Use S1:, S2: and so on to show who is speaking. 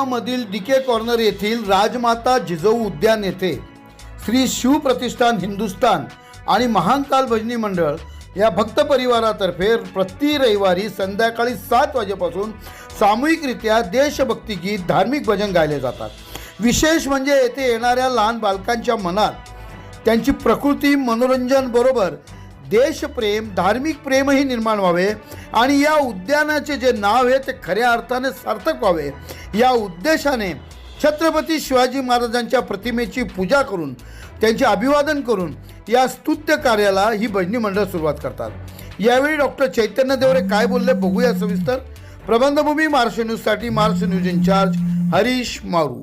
S1: मधील DK corner येथील राजमाता जिजाऊ उद्यान येथे श्री शिव प्रतिष्ठान हिंदुस्थान आणि महाकाल भजनी मंडळ या भक्त परिवारातर्फे प्रति रविवारी संध्याकाळी 7 वाजेपासून सामूहिकरित्या देशभक्ती गीत, धार्मिक भजन गायले जातात। विशेष म्हणजे येथे येणाऱ्या लहान बालकांच्या मनात त्यांची प्रकृती, मनोरंजन बरोबर देशप्रेम, धार्मिक प्रेमही निर्माण व्हावे आणि या उद्यानाचे जे नाव आहे ते खऱ्या अर्थाने सार्थक व्हावे या उद्देशाने छत्रपती शिवाजी महाराजांच्या प्रतिमेची पूजा करून त्यांचे अभिवादन करून या स्तुत्य कार्याला ही भजनी मंडळ सुरुवात करतात। यावेळी डॉक्टर चैतन्य देवरे काय बोलले बघूया सविस्तर। प्रबंधभूमी महाराष्ट्र न्यूजसाठी महाराष्ट्र न्यूज इन्चार्ज हरीश मारू।